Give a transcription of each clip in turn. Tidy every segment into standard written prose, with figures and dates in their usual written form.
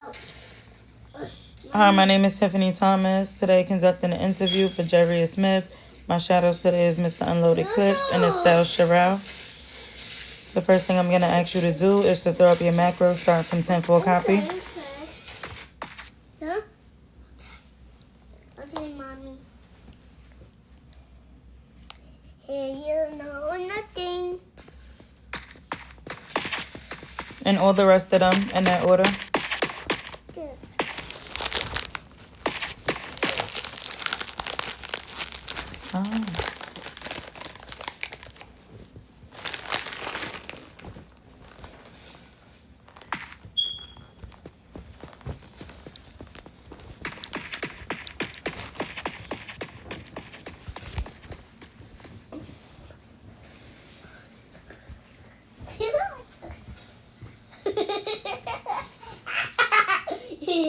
Hi, my name is Tiffany Thomas. Today, conducting an interview for Jeria Smith. My shadows today is Mr. Unloaded Clips and Estelle Sherrill. The first thing I'm going to ask you to do is to throw up your macro, start from 10 for a copy. Huh? Okay, mommy. Here you know nothing. And all the rest of them in that order. So.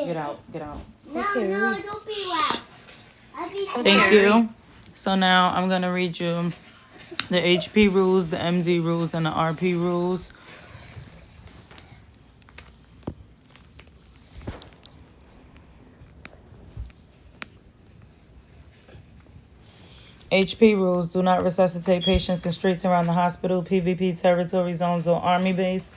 Get out. No, don't be loud. Thank you. So now I'm going to read you the HP rules, the MD rules, and the RP rules. HP rules: do not resuscitate patients in streets around the hospital, PvP territory zones, or army base.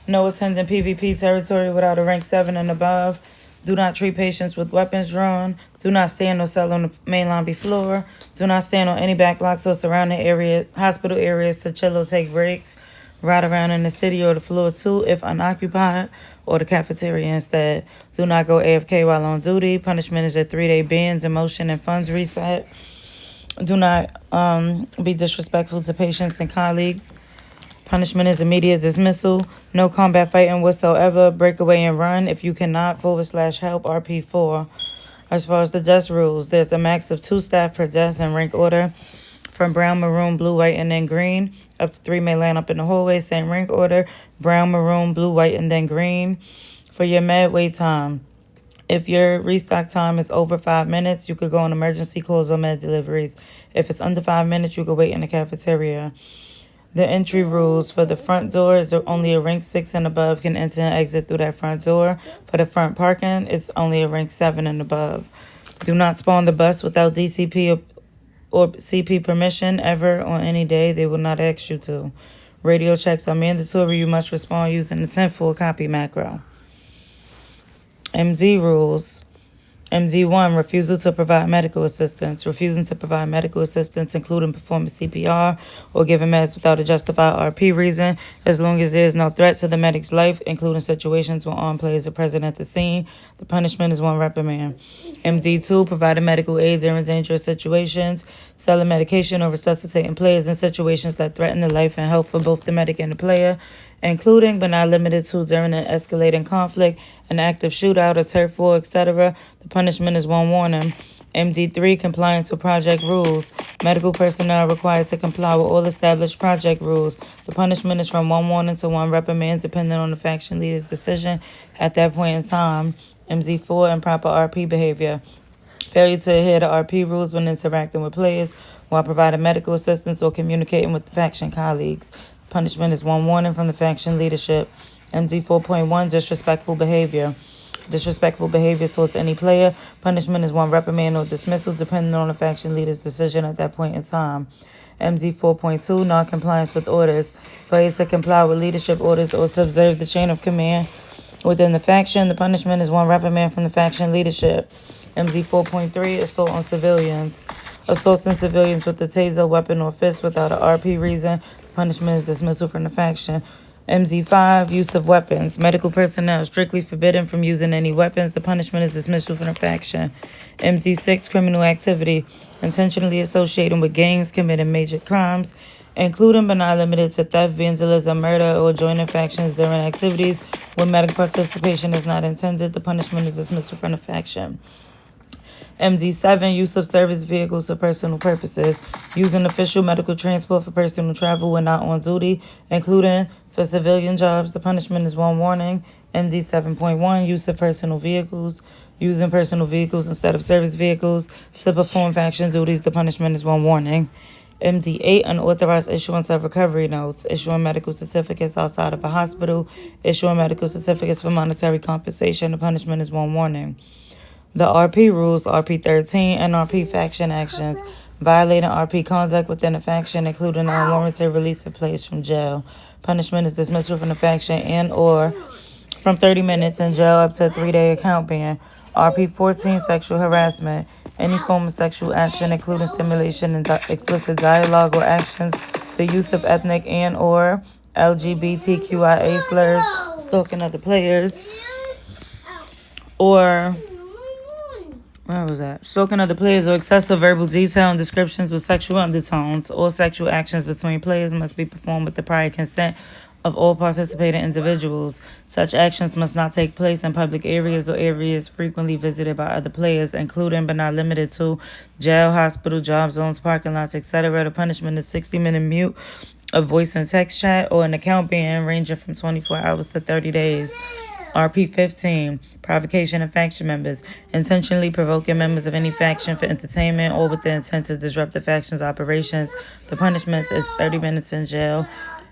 No attending PvP territory without a rank 7 and above. Do not treat patients with weapons drawn. Do not stand or cell on the main lobby floor. Do not stand on any back blocks or surrounding hospital areas to chill or take breaks. Ride around in the city or the floor 2 if unoccupied, or the cafeteria instead. Do not go AFK while on duty. Punishment is a 3-day ban, demotion, and funds reset. Do not be disrespectful to patients and colleagues. Punishment is immediate dismissal. No combat fighting whatsoever. Break away and run if you cannot. / help RP4. As far as the desk rules, there's a max of 2 staff per desk in rank order. From brown, maroon, blue, white, and then green. Up to 3 may line up in the hallway. Same rank order. Brown, maroon, blue, white, and then green. For your med wait time, if your restock time is over 5 minutes, you could go on emergency calls or med deliveries. If it's under 5 minutes, you could wait in the cafeteria. The entry rules: for the front doors, only a rank 6 and above can enter and exit through that front door. For the front parking, it's only a rank 7 and above. Do not spawn the bus without DCP or CP permission ever on any day. They will not ask you to. Radio checks are mandatory. You must respond using the 10 full copy macro. MD rules. MD1, refusal to provide medical assistance. Refusing to provide medical assistance, including performing CPR or giving meds without a justified RP reason, as long as there is no threat to the medic's life, including situations where armed players are present at the scene. The punishment is 1 reprimand. MD2, providing medical aid during dangerous situations. Selling medication or resuscitating players in situations that threaten the life and health for both the medic and the player, including but not limited to during an escalating conflict, an active shootout, a turf war, etc. The punishment is 1 warning. MD3, compliance with project rules. Medical personnel are required to comply with all established project rules. The punishment is from 1 warning to 1 reprimand, depending on the faction leader's decision at that point in time. MD4, improper RP behavior. Failure to adhere to RP rules when interacting with players while providing medical assistance or communicating with the faction colleagues. Punishment is 1 warning from the faction leadership. MD 4.1, disrespectful behavior. Disrespectful behavior towards any player. Punishment is 1 reprimand or dismissal, depending on the faction leader's decision at that point in time. MD 4.2, non-compliance with orders. Failure to comply with leadership orders or to observe the chain of command within the faction. The punishment is 1 reprimand from the faction leadership. MD 4.3, assault on civilians. Assaulting civilians with a taser, weapon, or fist without an RP reason. Punishment is dismissal from the faction. MD5, use of weapons. Medical personnel strictly forbidden from using any weapons. The punishment is dismissal from the faction. MD6, criminal activity. Intentionally associating with gangs committing major crimes, including but not limited to theft, vandalism, murder, or joining factions during activities where medical participation is not intended. The punishment is dismissal from the faction. MD7, use of service vehicles for personal purposes. Using official medical transport for personal travel when not on duty, including for civilian jobs. The punishment is 1 warning. MD 7.1, use of personal vehicles. Using personal vehicles instead of service vehicles to perform faction duties. The punishment is 1 warning. MD8, unauthorized issuance of recovery notes, issuing medical certificates outside of a hospital, issuing medical certificates for monetary compensation. The punishment is 1 warning. The RP rules, RP 13, and RP faction actions. Violating RP conduct within a faction, including unwarranted release of players from jail. Punishment is dismissal from the faction and or from 30 minutes in jail up to a 3-day account ban. RP 14, sexual harassment. Any form of sexual action, including simulation and explicit dialogue or actions, the use of ethnic and or LGBTQIA slurs, stalking other players, or where was that? Stalking other players or excessive verbal detail and descriptions with sexual undertones. All sexual actions between players must be performed with the prior consent of all participating individuals. Such actions must not take place in public areas or areas frequently visited by other players, including but not limited to jail, hospital, job zones, parking lots, etc. The punishment is 60-minute mute of voice and text chat or an account ban ranging from 24 hours to 30 days. RP 15, provocation of faction members. Intentionally provoking members of any faction for entertainment or with the intent to disrupt the faction's operations. The punishment is 30 minutes in jail.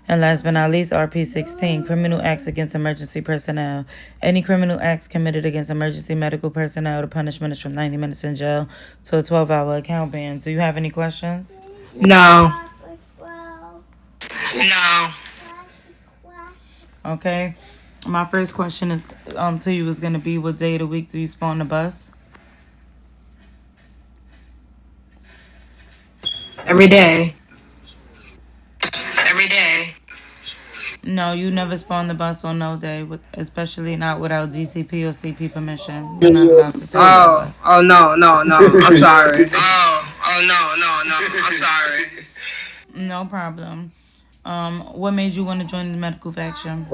And last but not least, RP 16, criminal acts against emergency personnel. Any criminal acts committed against emergency medical personnel, the punishment is from 90 minutes in jail to a 12-hour account ban. Do you have any questions? No. Okay. My first question is to you is gonna be, what day of the week do you spawn the bus? Every day. No, you never spawn the bus on no day, especially not without DCP or CP permission. You're not allowed to take the bus. Oh no. I'm sorry. No problem. What made you want to join the medical faction?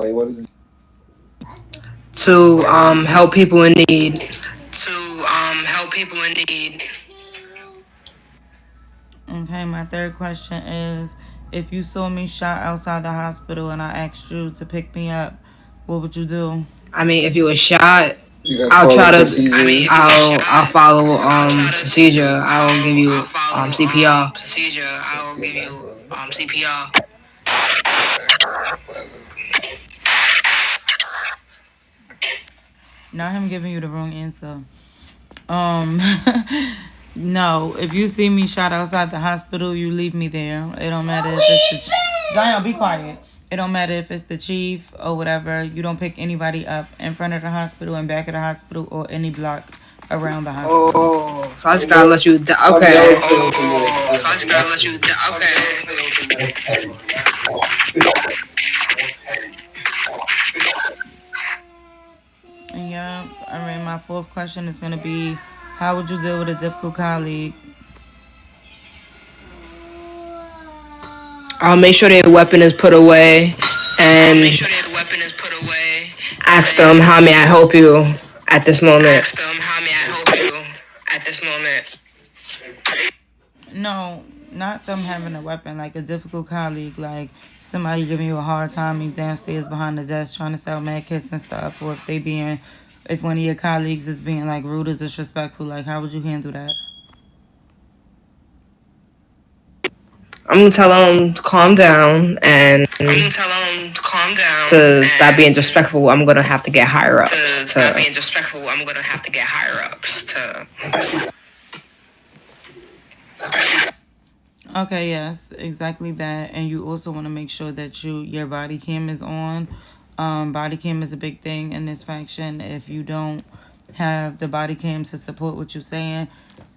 To help people in need. Okay, my third question is, if you saw me shot outside the hospital and I asked you to pick me up, what would you do? I mean, if you were shot, I'll try to. I'll follow procedure. I'll give you CPR. Not him giving you the wrong answer. No, if you see me shot outside the hospital, you leave me there. It don't matter if it's the Zion, be quiet. It don't matter if it's the chief or whatever. You don't pick anybody up in front of the hospital and back of the hospital or any block around the hospital. Oh, so I just gotta let you. Yeah, I mean, my fourth question is gonna be, how would you deal with a difficult colleague? I'll make sure their weapon is put away and ask them, how may I help you at this moment? No, not them having a weapon, like a difficult colleague, like somebody giving you a hard time, you downstairs behind the desk trying to sell med kits and stuff, or if one of your colleagues is being like rude or disrespectful, like how would you handle that? I'm gonna tell them to calm down and to stop being disrespectful. I'm gonna have to get higher ups. Okay, yes, exactly that. And you also want to make sure that your body cam is on. Body cam is a big thing in this faction. If you don't have the body cam to support what you're saying,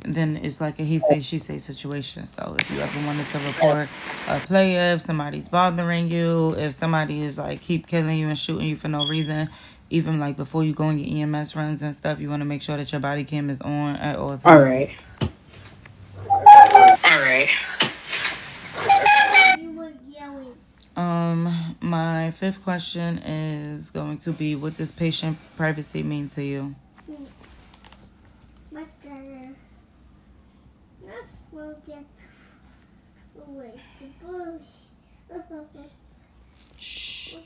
then it's like a he say she say situation. So if you ever wanted to report a player, if somebody's bothering you, if somebody is like keep killing you and shooting you for no reason, even like before you go on your EMS runs and stuff, you want to make sure that your body cam is on at all times. All right. My fifth question is going to be, what does patient privacy mean to you? Shh.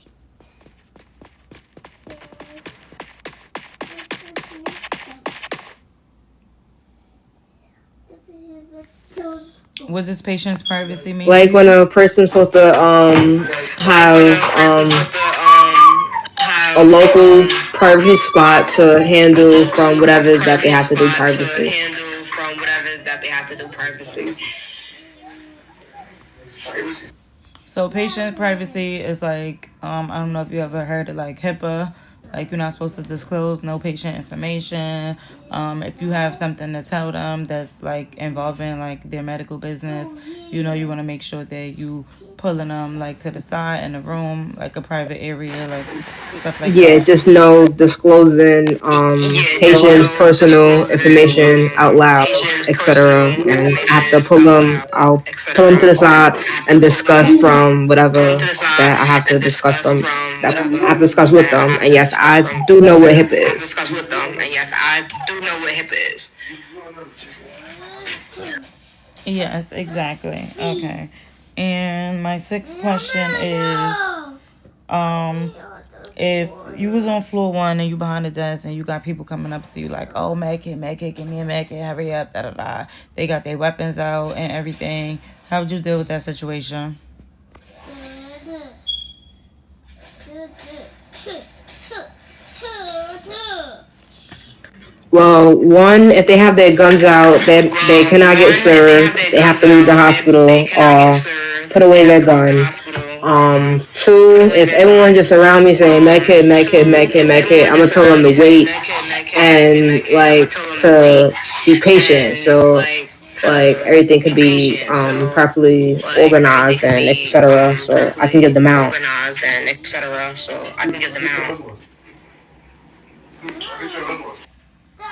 What does patient's privacy mean to Like when you? a person's supposed to have a local privacy spot to handle from whatever that they have to do privacy. So patient privacy is like, I don't know if you ever heard of like HIPAA, like you're not supposed to disclose no patient information. If you have something to tell them that's like involving like their medical business, you want to make sure that you pulling them like to the side in the room, like a private area, like stuff like Yeah, that. just no disclosing patients' personal information out loud, etc. And I have to pull them. I'll pull them to the side and discuss from whatever that I have to discuss from that I have to discuss with them. And yes, I do know what HIPAA is. Yes, exactly. Okay. And my sixth question is, um, if you was on floor one and you behind the desk and you got people coming up to you like, oh, med kit, give me a med kit, hurry up, da da da. They got their weapons out and everything. How would you deal with that situation? Well, one, if they have their guns out, they cannot get served. They have to leave the hospital or put away their gun. Two, if everyone just around me saying med kit, med kit, med kit, med kit, I'm gonna tell them to wait and like to be patient. So like everything could be properly organized and etc. So I can get them out.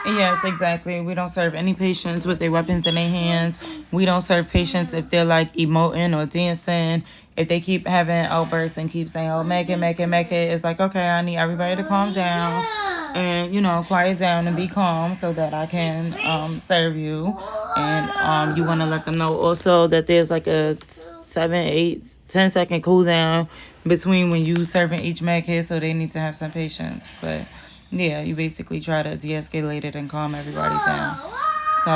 Yes, exactly. We don't serve any patients with their weapons in their hands. We don't serve patients if they're like emoting or dancing. If they keep having outbursts and keep saying, oh, make it. It's like, okay, I need everybody to calm down and, quiet down and be calm so that I can serve you. And you want to let them know also that there's like a 7, 8, 10-second cool down between when you serving each med kit, so they need to have some patience. But yeah, you basically try to de-escalate it and calm everybody down. So,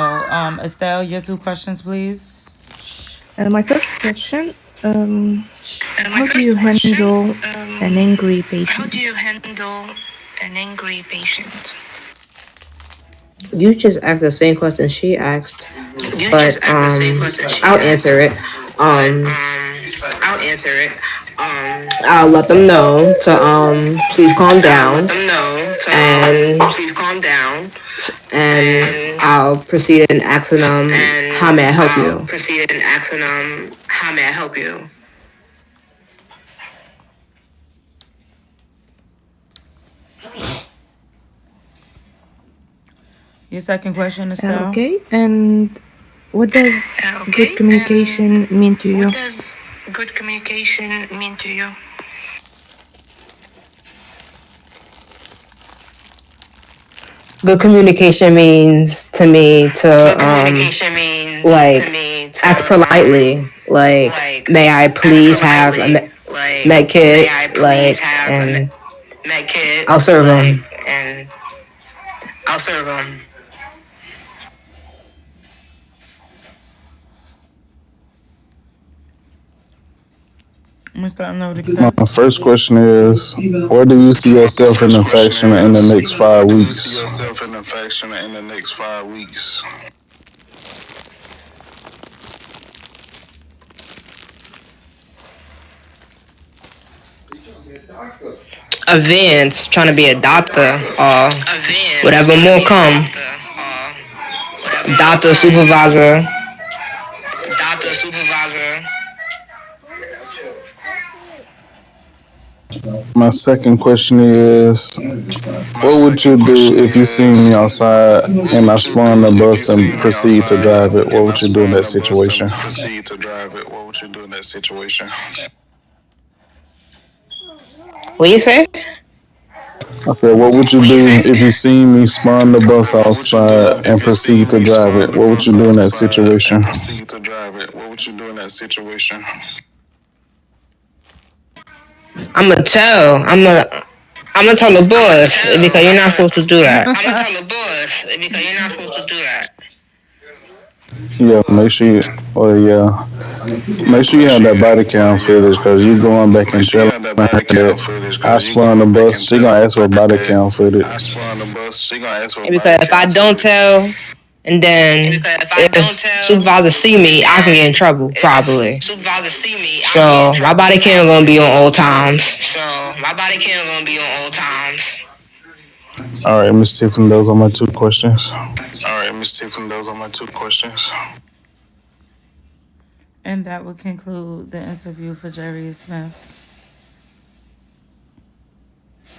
Estelle, your 2 questions, please. My first question, how do you handle an angry patient? You just asked the same question she asked, but I'll answer it. Um, I'll let them know to please calm down, and I'll proceed and ask them how may I help you. Your second question, Estelle. Okay, and what does good communication mean to you? Good communication means to me to like act politely. Like, may I please have a med kit? Like, and I'll serve them. Mr. Unloaded My Clips. first question is, where do you see yourself in the faction in the next 5 weeks? Events, trying to be a doctor or whatever more come. Doctor, supervisor. My second question is, what would you do if you see me outside and I spun the bus and proceed to drive it? What would you do in that situation? What you say? I said, what would you do if you see me spun the bus outside and proceed to drive it? What would you do in that situation? I'ma tell. I'ma tell the boss because you're not supposed to do that. Yeah, make sure you, or yeah, make sure you have that body cam footage because you going back and telling her that I spun the bus. She gonna ask for body cam footage. Because if I don't tell, and then if supervisor see me, I can get in trouble probably. So my body cam gonna be on all times. All right, Miss Tiffany, those are my two questions. And that would conclude the interview for Jeria Smith.